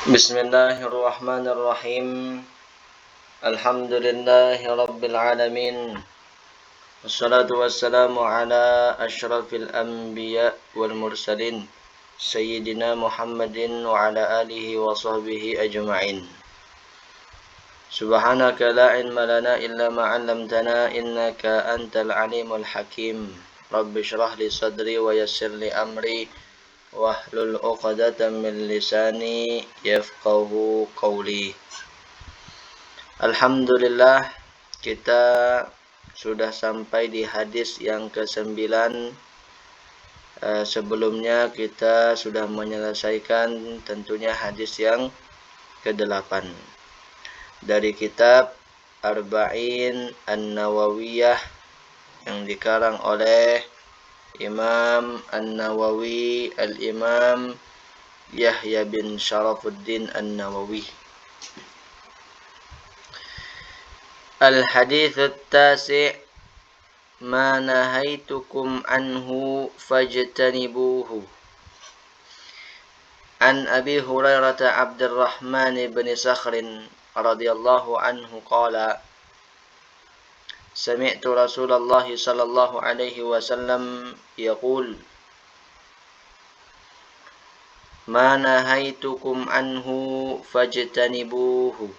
Bismillahirrahmanirrahim. Alhamdulillahi rabbil alamin. Wassalatu wassalamu ala asyrafil anbiya wal mursalin Sayyidina Muhammadin wa ala alihi wa sahbihi ajma'in. Subhanaka la ilma lana illa ma 'allamtana innaka antal alimul hakim. Rabbi shrah li sadri wa yassir li amri wahlul 'uqdatam min lisani yafqahu qawli. Alhamdulillah, kita sudah sampai di hadis yang ke-9. Sebelumnya kita sudah menyelesaikan tentunya hadis yang ke-8 dari kitab Arba'in An-Nawawiyah yang dikarang oleh Imam An-Nawawi Al-Imam Yahya bin Sharafuddin An-Nawawi. Al-hadits at-tasi' ma nahaitukum anhu fajtanibuhu. An Abi Hurairah Abdurrahman bin Sakhr radhiyallahu anhu qala Sami'tu Rasulullah sallallahu alaihi wasallam yaqul Ma nahaitukum anhu fajtanibuhu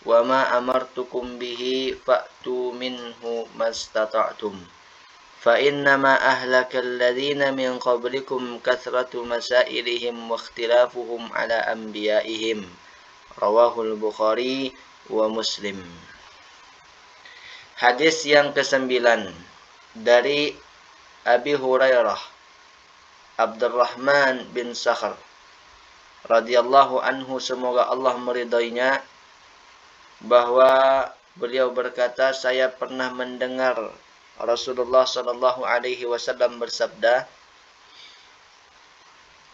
wa ma amartukum bihi fa'tu minhu mastata'tum fa innama ahlakal ladzina min qablikum kathratu masailihim wa ikhtilafuhum ala anbiya'ihim. Rawahul Bukhari wa Muslim. Hadis yang ke-9 dari Abi Hurairah Abdurrahman bin Sakhr radhiyallahu anhu, semoga Allah meridainya, bahwa beliau berkata, saya pernah mendengar Rasulullah sallallahu alaihi wasallam bersabda,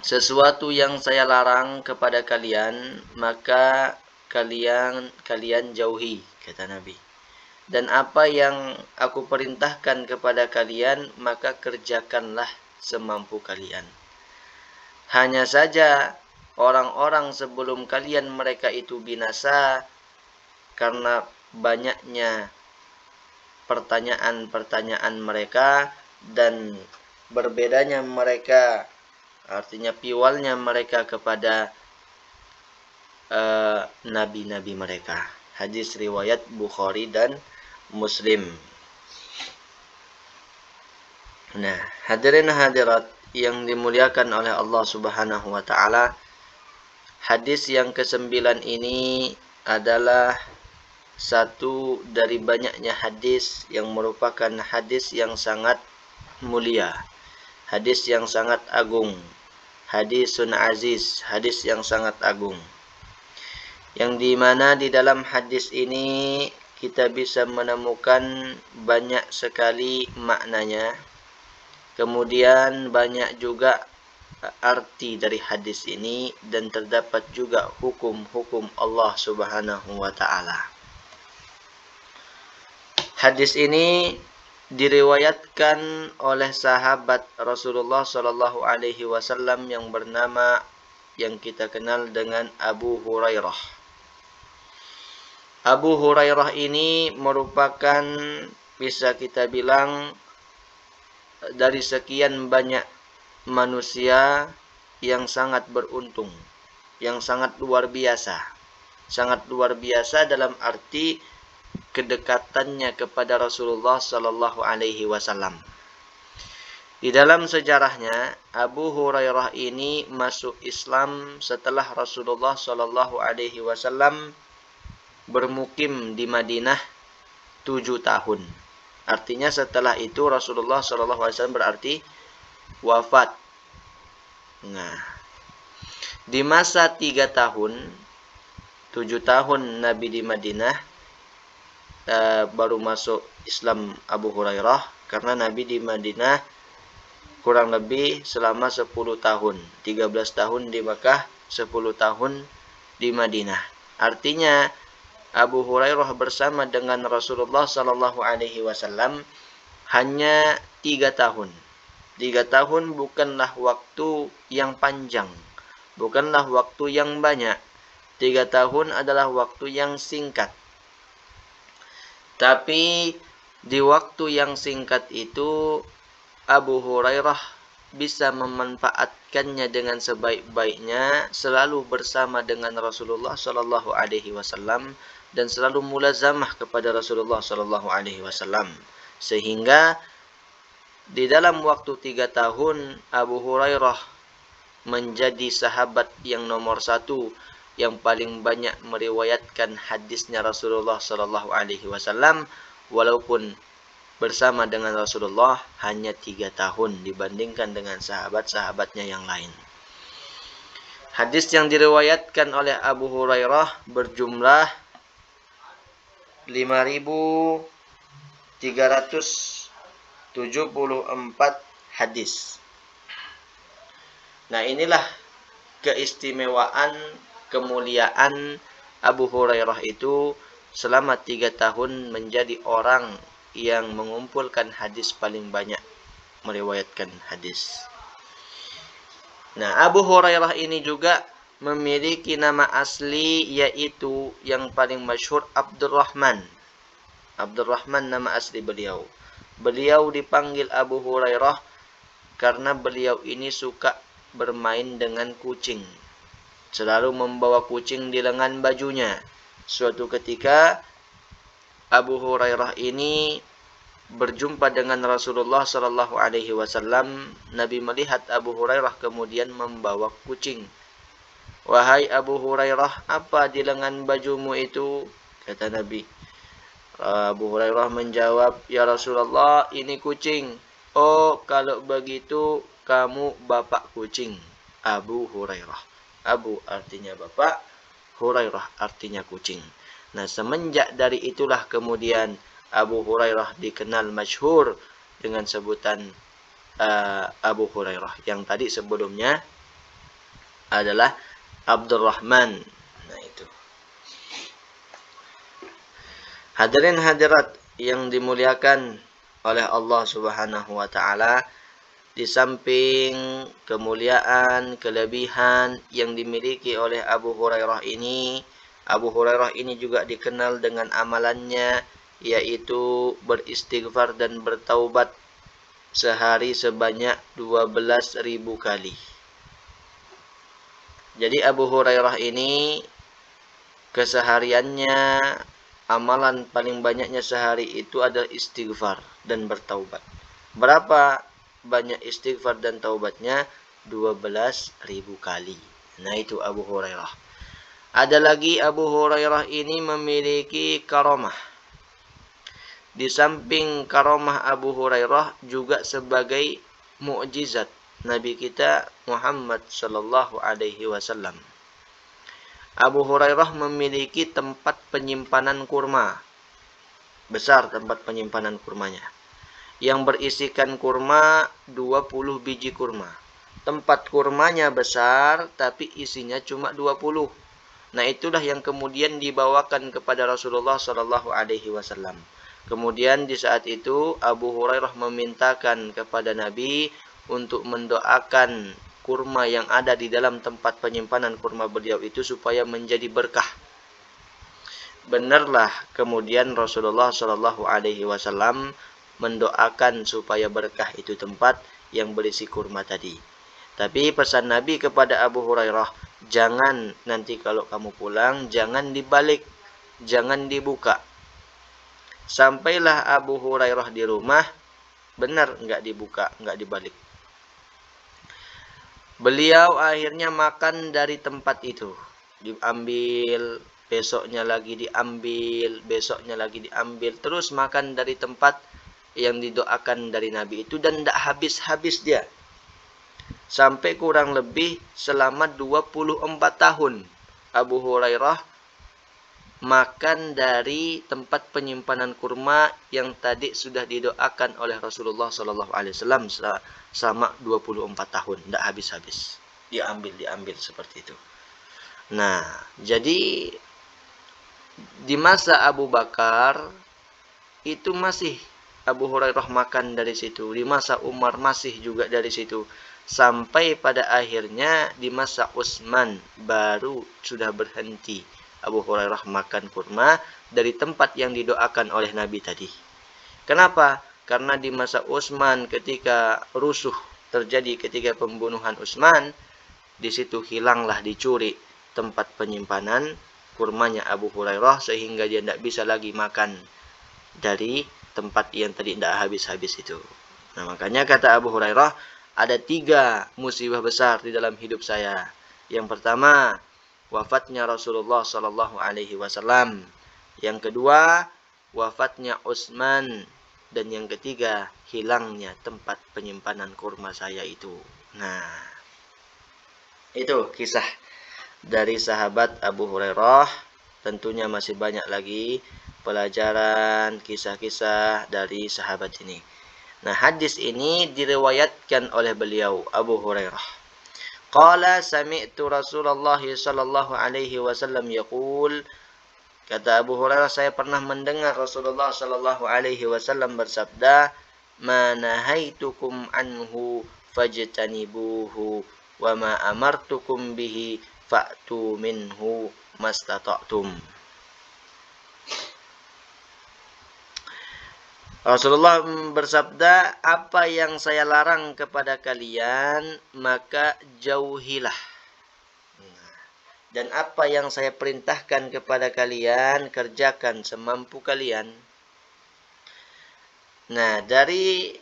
sesuatu yang saya larang kepada kalian maka kalian jauhi, kata Nabi. Dan apa yang aku perintahkan kepada kalian maka kerjakanlah semampu kalian. Hanya saja orang-orang sebelum kalian mereka itu binasa karena banyaknya pertanyaan-pertanyaan mereka dan berbedanya mereka, artinya piwalnya mereka kepada nabi-nabi mereka. Hadis riwayat Bukhari dan Muslim. Nah, hadirin hadirat yang dimuliakan oleh Allah Subhanahu wa taala, hadis yang ke-9 ini adalah satu dari banyaknya hadis yang merupakan hadis yang sangat mulia, hadis yang sangat agung, hadisun aziz, hadis yang sangat agung, yang dimana di dalam hadis ini kita bisa menemukan banyak sekali maknanya, kemudian banyak juga arti dari hadis ini, dan terdapat juga hukum-hukum Allah Subhanahu wa taala. Hadis ini diriwayatkan oleh sahabat Rasulullah sallallahu alaihi wasallam yang bernama, yang kita kenal dengan Abu Hurairah. Abu Hurairah ini merupakan, bisa kita bilang, dari sekian banyak manusia yang sangat beruntung, yang sangat luar biasa. Sangat luar biasa dalam arti kedekatannya kepada Rasulullah sallallahu alaihi wasallam. Di dalam sejarahnya, Abu Hurairah ini masuk Islam setelah Rasulullah sallallahu alaihi wasallam bermukim di Madinah 7 tahun. Artinya setelah itu Rasulullah sallallahu alaihi wasallam berarti wafat. Nah, di masa 3 tahun, 7 tahun Nabi di Madinah, baru masuk Islam Abu Hurairah, karena Nabi di Madinah kurang lebih selama 10 tahun, 13 tahun di Makkah, 10 tahun di Madinah. Artinya Abu Hurairah bersama dengan Rasulullah sallallahu alaihi wasallam hanya 3 tahun. 3 tahun bukanlah waktu yang panjang, bukanlah waktu yang banyak. 3 tahun adalah waktu yang singkat. Tapi di waktu yang singkat itu Abu Hurairah bisa memanfaatkannya dengan sebaik-baiknya, selalu bersama dengan Rasulullah Shallallahu Alaihi Wasallam dan selalu mulazamah kepada Rasulullah Shallallahu Alaihi Wasallam, sehingga di dalam waktu 3 tahun Abu Hurairah menjadi sahabat yang nomor 1 yang paling banyak meriwayatkan hadisnya Rasulullah Shallallahu Alaihi Wasallam, walaupun bersama dengan Rasulullah hanya 3 tahun dibandingkan dengan sahabat-sahabatnya yang lain. Hadis yang diriwayatkan oleh Abu Hurairah berjumlah 5.374 hadis. Nah, inilah keistimewaan, kemuliaan Abu Hurairah itu selama 3 tahun menjadi orang yang mengumpulkan hadis paling banyak, meriwayatkan hadis. Nah, Abu Hurairah ini juga memiliki nama asli, yaitu yang paling masyhur Abdurrahman. Abdurrahman nama asli beliau. Beliau dipanggil Abu Hurairah karena beliau ini suka bermain dengan kucing. Selalu membawa kucing di lengan bajunya. Suatu ketika Abu Hurairah ini berjumpa dengan Rasulullah Shallallahu Alaihi Wasallam. Nabi melihat Abu Hurairah kemudian membawa kucing. Wahai Abu Hurairah, apa di lengan bajumu itu? Kata Nabi. Abu Hurairah menjawab, ya Rasulullah, ini kucing. Oh, kalau begitu kamu bapak kucing. Abu Hurairah. Abu artinya bapak, Hurairah artinya kucing. Nah, semenjak dari itulah kemudian Abu Hurairah dikenal masyhur dengan sebutan Abu Hurairah. Yang tadi sebelumnya adalah Abdurrahman. Nah, itu. Hadirin hadirat yang dimuliakan oleh Allah Subhanahu wa taala, di samping kemuliaan, kelebihan yang dimiliki oleh Abu Hurairah ini, Abu Hurairah ini juga dikenal dengan amalannya, yaitu beristighfar dan bertaubat sehari sebanyak 12.000 kali. Jadi Abu Hurairah ini kesehariannya, amalan paling banyaknya sehari itu adalah istighfar dan bertaubat. Berapa banyak istighfar dan taubatnya? 12.000 kali. Nah, itu Abu Hurairah. Ada lagi, Abu Hurairah ini memiliki karamah. Di samping karamah Abu Hurairah juga sebagai mukjizat Nabi kita Muhammad sallallahu alaihi wasallam. Abu Hurairah memiliki tempat penyimpanan kurma. Besar tempat penyimpanan kurmanya. Yang berisikan kurma 20 biji kurma. Tempat kurmanya besar tapi isinya cuma 20. Nah, itulah yang kemudian dibawakan kepada Rasulullah sallallahu alaihi wasallam. Kemudian di saat itu Abu Hurairah memintakan kepada Nabi untuk mendoakan kurma yang ada di dalam tempat penyimpanan kurma beliau itu supaya menjadi berkah. Benarlah kemudian Rasulullah Shallallahu Alaihi Wasallam mendoakan supaya berkah itu tempat yang berisi kurma tadi. Tapi pesan Nabi kepada Abu Hurairah, jangan nanti kalau kamu pulang, jangan dibalik, jangan dibuka. Sampailah Abu Hurairah di rumah, benar enggak dibuka, enggak dibalik. Beliau akhirnya makan dari tempat itu. Diambil, besoknya lagi diambil, besoknya lagi diambil. Terus makan dari tempat yang didoakan dari Nabi itu dan tidak habis-habis dia. Sampai kurang lebih selama 24 tahun Abu Hurairah makan dari tempat penyimpanan kurma yang tadi sudah didoakan oleh Rasulullah SAW selama 24 tahun, tidak habis-habis, diambil seperti itu. Nah, jadi di masa Abu Bakar itu masih Abu Hurairah makan dari situ, di masa Umar masih juga dari situ, sampai pada akhirnya di masa Utsman baru sudah berhenti Abu Hurairah makan kurma dari tempat yang didoakan oleh Nabi tadi. Kenapa? Karena di masa Utsman ketika rusuh terjadi ketika pembunuhan Utsman, di situ hilanglah dicuri tempat penyimpanan kurmanya Abu Hurairah sehingga dia tidak bisa lagi makan dari tempat yang tadi tidak habis-habis itu. Nah, makanya kata Abu Hurairah, ada 3 musibah besar di dalam hidup saya. Yang pertama, wafatnya Rasulullah Sallallahu Alaihi Wasallam. Yang kedua, wafatnya Utsman. Dan yang ketiga, hilangnya tempat penyimpanan kurma saya itu. Nah, itu kisah dari sahabat Abu Hurairah. Tentunya masih banyak lagi pelajaran, kisah-kisah dari sahabat ini. Nah, hadis ini diriwayatkan oleh beliau Abu Hurairah. Qala sami'tu Rasulullah sallallahu alaihi wasallam yaqul, kata Abu Hurairah, saya pernah mendengar Rasulullah sallallahu alaihi wasallam bersabda, "Ma nahaitukum anhu fajtanibuhu wa ma amartukum bihi fa'tu minhu mastata'tum." Rasulullah bersabda, apa yang saya larang kepada kalian, maka jauhilah. Dan apa yang saya perintahkan kepada kalian, kerjakan semampu kalian. Nah, dari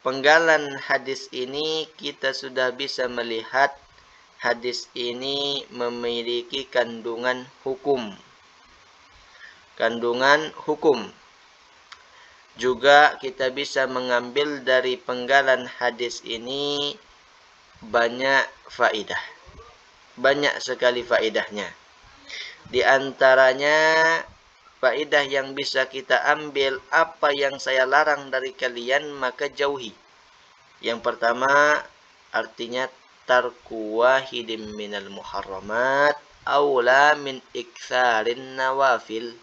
penggalan hadis ini, kita sudah bisa melihat hadis ini memiliki kandungan hukum. Kandungan hukum. Juga kita bisa mengambil dari penggalan hadis ini banyak faedah. Banyak sekali faedahnya. Di antaranya faedah yang bisa kita ambil, apa yang saya larang dari kalian maka jauhi. Yang pertama artinya tarku wahidin minal muharramat aula min iktsarin nawafil.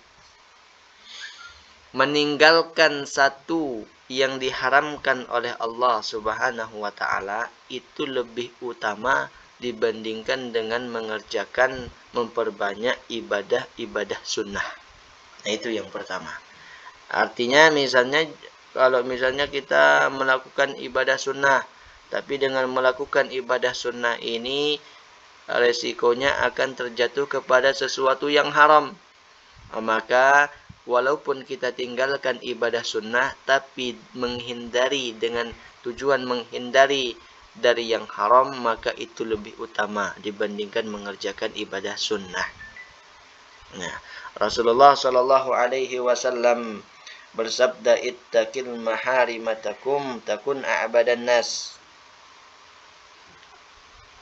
Meninggalkan satu yang diharamkan oleh Allah Subhanahu wa taala itu lebih utama dibandingkan dengan mengerjakan memperbanyak ibadah-ibadah sunnah. Nah, itu yang pertama. Artinya misalnya kalau misalnya kita melakukan ibadah sunnah, tapi dengan melakukan ibadah sunnah ini resikonya akan terjatuh kepada sesuatu yang haram. Maka walaupun kita tinggalkan ibadah sunnah, tapi menghindari dengan tujuan menghindari dari yang haram, maka itu lebih utama dibandingkan mengerjakan ibadah sunnah. Nah, Rasulullah Shallallahu Alaihi Wasallam bersabda, ittaqil maharimatakum takun a'badan nas.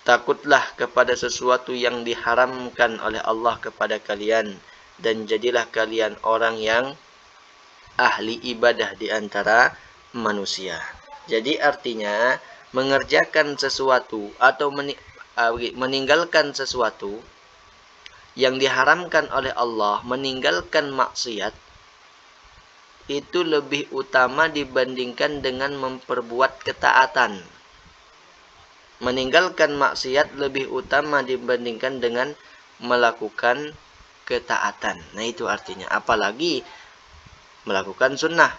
Takutlah kepada sesuatu yang diharamkan oleh Allah kepada kalian, dan jadilah kalian orang yang ahli ibadah di antara manusia. Jadi artinya mengerjakan sesuatu atau meninggalkan sesuatu yang diharamkan oleh Allah, meninggalkan maksiat, itu lebih utama dibandingkan dengan memperbuat ketaatan. Meninggalkan maksiat lebih utama dibandingkan dengan melakukan ketaatan. Nah, itu artinya. Apalagi melakukan sunnah.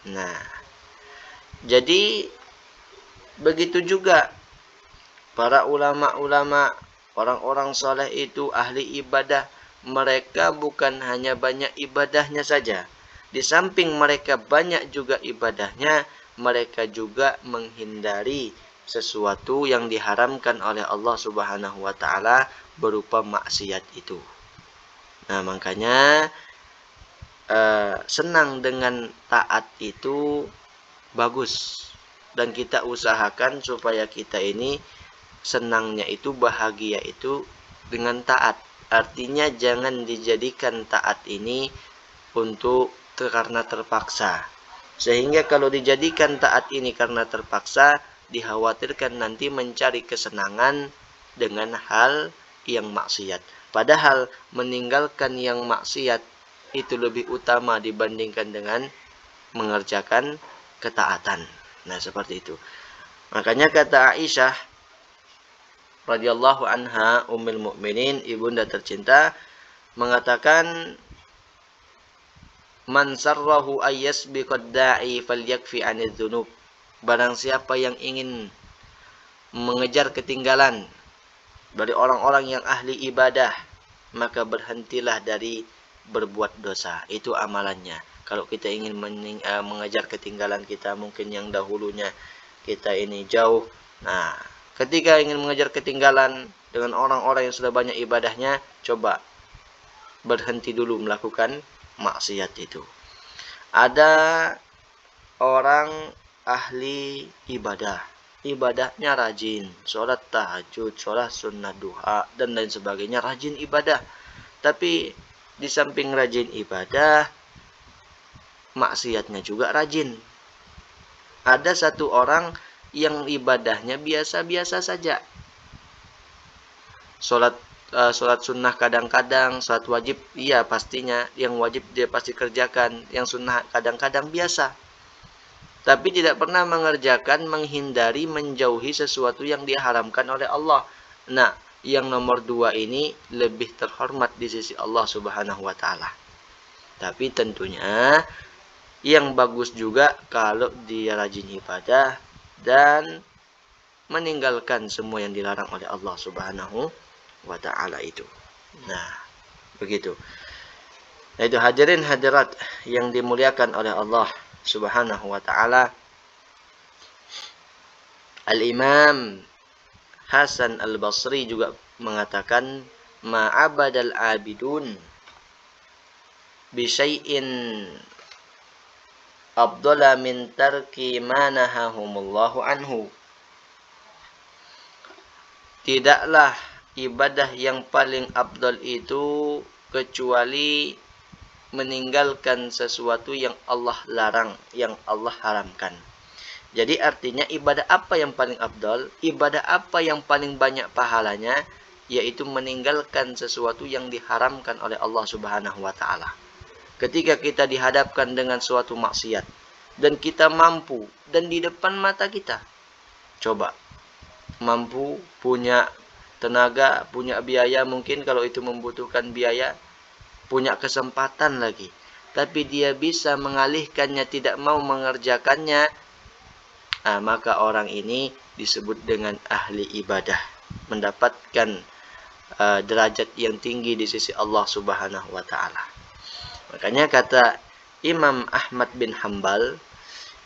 Nah, jadi begitu juga para ulama-ulama, orang-orang soleh itu ahli ibadah. Mereka bukan hanya banyak ibadahnya saja. Di samping mereka banyak juga ibadahnya, mereka juga menghindari sesuatu yang diharamkan oleh Allah Subhanahu wa taala berupa maksiat itu. Nah, makanya senang dengan taat itu bagus. Dan kita usahakan supaya kita ini senangnya itu, bahagia itu dengan taat. Artinya jangan dijadikan taat ini untuk karena terpaksa. Sehingga kalau dijadikan taat ini karena terpaksa, dikhawatirkan nanti mencari kesenangan dengan hal yang maksiat. Padahal meninggalkan yang maksiat itu lebih utama dibandingkan dengan mengerjakan ketaatan. Nah, seperti itu. Makanya kata Aisyah radhiyallahu anha, ummul mukminin, ibunda tercinta, mengatakan, man sarrahu ayyasbiqad da'i falyakfi 'anidz dzunub. Barang siapa yang ingin mengejar ketinggalan dari orang-orang yang ahli ibadah, maka berhentilah dari berbuat dosa. Itu amalannya. Kalau kita ingin mengejar ketinggalan kita, mungkin yang dahulunya kita ini jauh. Nah, ketika ingin mengejar ketinggalan dengan orang-orang yang sudah banyak ibadahnya, coba berhenti dulu melakukan maksiat itu. Ada orang ahli ibadah, ibadahnya rajin, sholat tahajud, sholat sunnah duha, dan lain sebagainya, rajin ibadah. Tapi di samping rajin ibadah, maksiatnya juga rajin. Ada satu orang yang ibadahnya biasa-biasa saja. Sholat sunnah kadang-kadang, sholat wajib iya pastinya, yang wajib dia pasti kerjakan, yang sunnah kadang-kadang biasa. Tapi tidak pernah mengerjakan, menghindari, menjauhi sesuatu yang diharamkan oleh Allah. Nah, yang nomor 2 ini lebih terhormat di sisi Allah Subhanahu wa Ta'ala. Tapi tentunya yang bagus juga kalau dia rajin ibadah dan meninggalkan semua yang dilarang oleh Allah Subhanahu wa Ta'ala itu. Nah, begitu. Nah, itu hadirin hadirat yang dimuliakan oleh Allah Subhanahu wa Ta'ala. Al-Imam Hasan Al-Basri juga mengatakan, ma'abadal abidun bisyai'in afdala min tarki ma nahahumullahu anhu. Tidaklah ibadah yang paling afdal itu kecuali meninggalkan sesuatu yang Allah larang, yang Allah haramkan. Jadi artinya ibadah apa yang paling afdal, ibadah apa yang paling banyak pahalanya, yaitu meninggalkan sesuatu yang diharamkan oleh Allah Subhanahu wa Ta'ala. Ketika kita dihadapkan dengan suatu maksiat dan kita mampu, dan di depan mata kita, coba mampu, punya tenaga, punya biaya, mungkin kalau itu membutuhkan biaya, punya kesempatan lagi, tapi dia bisa mengalihkannya, tidak mau mengerjakannya, maka orang ini disebut dengan ahli ibadah, mendapatkan derajat yang tinggi di sisi Allah Subhanahu wa Ta'ala. Makanya kata Imam Ahmad bin Hanbal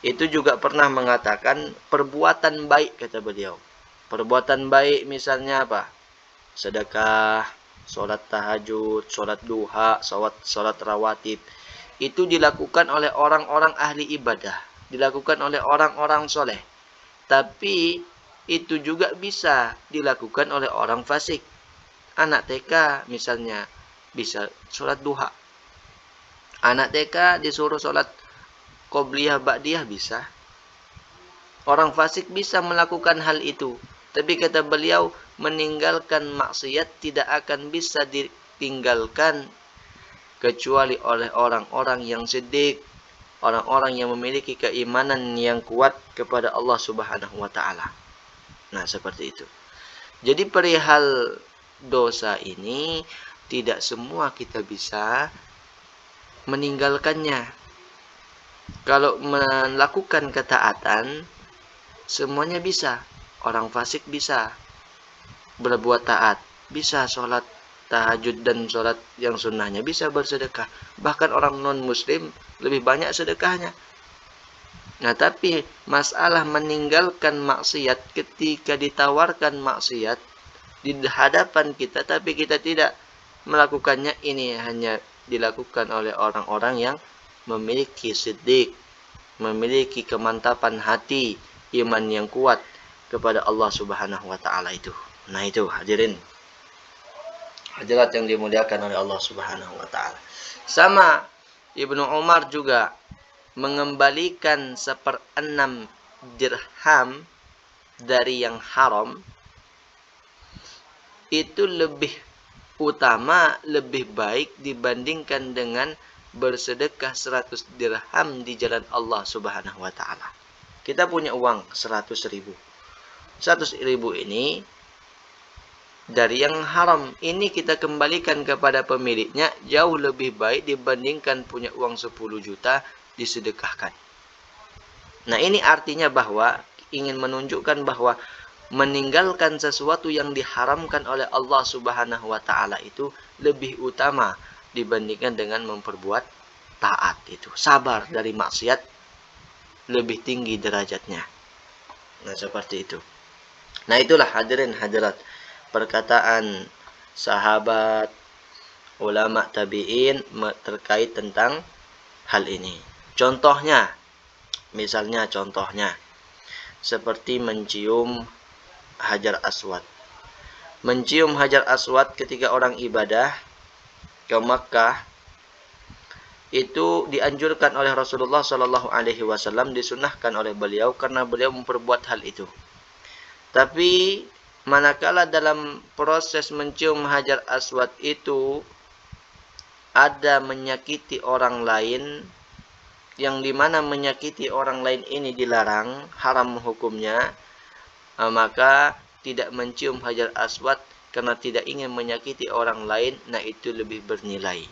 itu juga pernah mengatakan, perbuatan baik, kata beliau, perbuatan baik misalnya apa? Sedekah, sholat tahajud, sholat duha, sholat rawatib, itu dilakukan oleh orang-orang ahli ibadah, dilakukan oleh orang-orang soleh. Tapi itu juga bisa dilakukan oleh orang fasik. Anak TK misalnya bisa sholat duha. Anak TK disuruh sholat qobliyah ba'diyah bisa. Orang fasik bisa melakukan hal itu. Tapi kata beliau, meninggalkan maksiat tidak akan bisa ditinggalkan kecuali oleh orang-orang yang siddiq, orang-orang yang memiliki keimanan yang kuat kepada Allah Subhanahu wa Ta'ala. Nah, seperti itu. Jadi perihal dosa ini tidak semua kita bisa meninggalkannya. Kalau melakukan ketaatan, semuanya bisa. Orang fasik bisa berbuat taat, bisa sholat tahajud dan sholat yang sunnahnya, bisa bersedekah. Bahkan orang non-muslim lebih banyak sedekahnya. Nah, tapi masalah meninggalkan maksiat, ketika ditawarkan maksiat di hadapan kita, tapi kita tidak melakukannya, ini hanya dilakukan oleh orang-orang yang memiliki siddiq, memiliki kemantapan hati, iman yang kuat kepada Allah Subhanahu wa Ta'ala itu. Nah, itu hadirin hadirat yang dimuliakan oleh Allah Subhanahu wa Ta'ala. Sama Ibnu Umar juga mengembalikan 1/6 dirham dari yang haram itu lebih utama, lebih baik dibandingkan dengan bersedekah 100 dirham di jalan Allah Subhanahu wa Ta'ala. Kita punya uang 100.000. 100.000 ini dari yang haram. Ini kita kembalikan kepada pemiliknya jauh lebih baik dibandingkan punya uang 10 juta disedekahkan. Nah, ini artinya bahwa ingin menunjukkan bahwa meninggalkan sesuatu yang diharamkan oleh Allah Subhanahu wa taala itu lebih utama dibandingkan dengan memperbuat taat itu. Sabar dari maksiat lebih tinggi derajatnya. Nah, seperti itu. Nah, itulah hadirin hadirat perkataan sahabat, ulama tabi'in terkait tentang hal ini. Contohnya, misalnya contohnya seperti mencium Hajar Aswad. Mencium Hajar Aswad ketika orang ibadah ke Makkah itu dianjurkan oleh Rasulullah Shallallahu Alaihi Wasallam, disunahkan oleh beliau karena beliau memperbuat hal itu. Tapi manakala dalam proses mencium Hajar Aswad itu ada menyakiti orang lain, yang dimana menyakiti orang lain ini dilarang, haram hukumnya, maka tidak mencium Hajar Aswad karena tidak ingin menyakiti orang lain, nah itu lebih bernilai.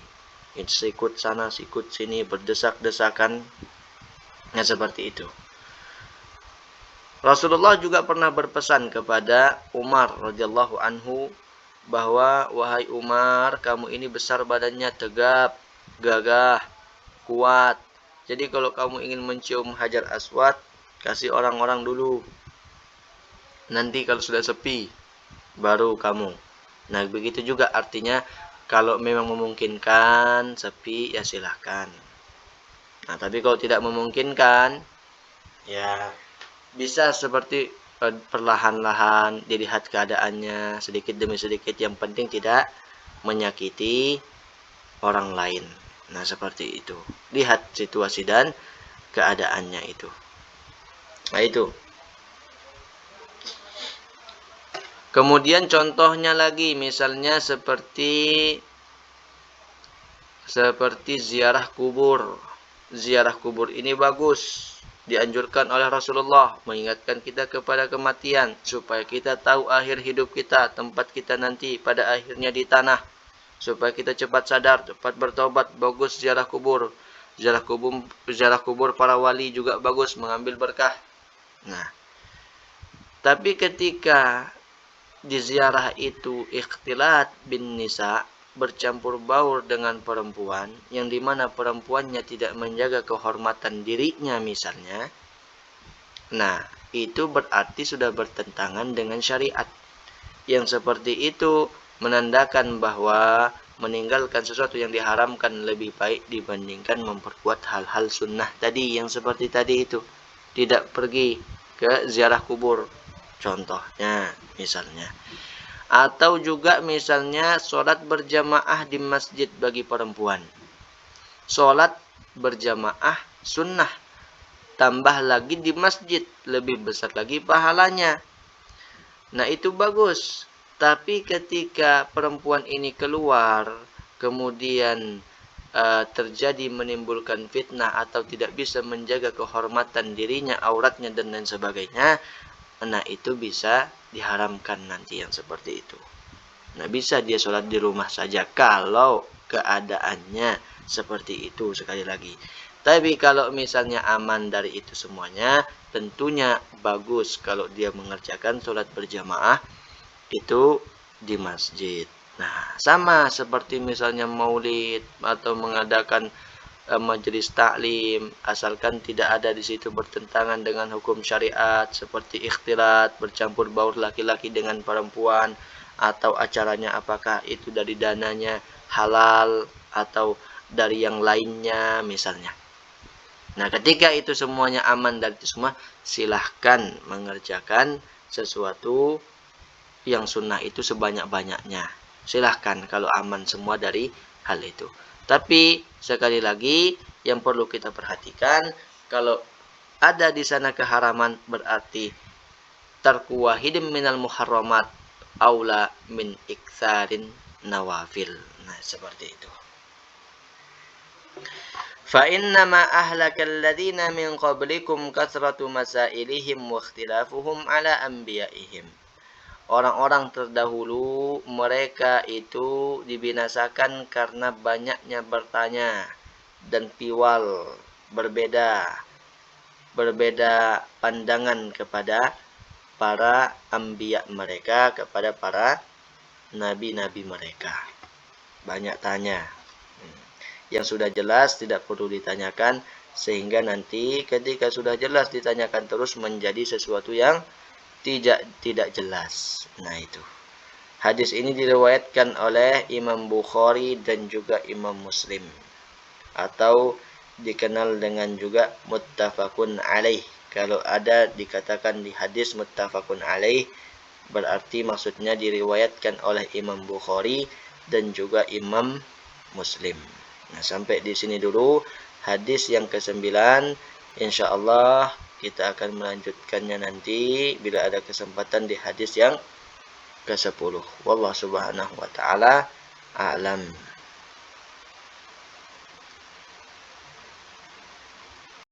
Sikut sana, sikut sini, berdesak-desakan, nah seperti itu. Rasulullah juga pernah berpesan kepada Umar radhiyallahu anhu bahwa wahai Umar, kamu ini besar badannya, tegap, gagah, kuat. Jadi kalau kamu ingin mencium Hajar Aswad, kasih orang-orang dulu. Nanti kalau sudah sepi, baru kamu. Nah, begitu juga artinya kalau memang memungkinkan sepi ya silahkan. Nah, tapi kalau tidak memungkinkan, ya bisa seperti perlahan-lahan dilihat keadaannya sedikit demi sedikit. Yang penting tidak menyakiti orang lain. Nah, seperti itu. Lihat situasi dan keadaannya itu. Nah, itu. Kemudian contohnya lagi, misalnya seperti ziarah kubur. Ziarah kubur ini bagus, dianjurkan oleh Rasulullah, mengingatkan kita kepada kematian supaya kita tahu akhir hidup kita, tempat kita nanti pada akhirnya di tanah, supaya kita cepat sadar, cepat bertobat. Bagus ziarah kubur. Ziarah kubur para wali juga bagus, mengambil berkah. Nah, tapi ketika di ziarah itu ikhtilat bin nisa, bercampur baur dengan perempuan, yang dimana perempuannya tidak menjaga kehormatan dirinya misalnya, nah itu berarti sudah bertentangan dengan syariat. Yang seperti itu menandakan bahwa meninggalkan sesuatu yang diharamkan lebih baik dibandingkan memperbuat hal-hal sunnah tadi, yang seperti tadi itu. Tidak pergi ke ziarah kubur contohnya misalnya. Atau juga misalnya sholat berjamaah di masjid bagi perempuan. Sholat berjamaah sunnah, tambah lagi di masjid, lebih besar lagi pahalanya. Nah itu bagus. Tapi ketika perempuan ini keluar, kemudian terjadi menimbulkan fitnah atau tidak bisa menjaga kehormatan dirinya, auratnya dan lain sebagainya, nah itu bisa diharamkan nanti yang seperti itu. Nah bisa dia sholat di rumah saja kalau keadaannya seperti itu sekali lagi. Tapi kalau misalnya aman dari itu semuanya, tentunya bagus kalau dia mengerjakan sholat berjamaah itu di masjid. Nah sama seperti misalnya maulid atau mengadakan majelis taklim, asalkan tidak ada di situ bertentangan dengan hukum syariat seperti ikhtilat, bercampur baur laki-laki dengan perempuan, atau acaranya apakah itu dari dananya halal atau dari yang lainnya misalnya. Nah, ketika itu semuanya aman dari itu semua, silahkan mengerjakan sesuatu yang sunnah itu sebanyak-banyaknya. Silahkan kalau aman semua dari hal itu. Tapi sekali lagi yang perlu kita perhatikan, kalau ada di sana keharaman berarti tarku wahidin minal muharramat aula min iktsarin nawafil. Nah, seperti itu. Fa innama ahlakal ladzina min qablikum kathratu masailihim wa ikhtilafuhum ala anbiya'ihim. Orang-orang terdahulu mereka itu dibinasakan karena banyaknya bertanya dan piwal berbeda pandangan kepada para anbiya mereka, kepada para nabi-nabi mereka. Banyak tanya. Yang sudah jelas tidak perlu ditanyakan, sehingga nanti ketika sudah jelas ditanyakan terus menjadi sesuatu yang tidak jelas. Nah itu. Hadis ini diriwayatkan oleh Imam Bukhari dan juga Imam Muslim, atau dikenal dengan juga muttafaqun alaih. Kalau ada dikatakan di hadis muttafaqun alaih, berarti maksudnya diriwayatkan oleh Imam Bukhari dan juga Imam Muslim. Nah, sampai di sini dulu hadis yang ke-9. Insyaallah kita akan melanjutkannya nanti bila ada kesempatan di hadis yang ke-10. Wallahu subhanahu wa ta'ala a'lam.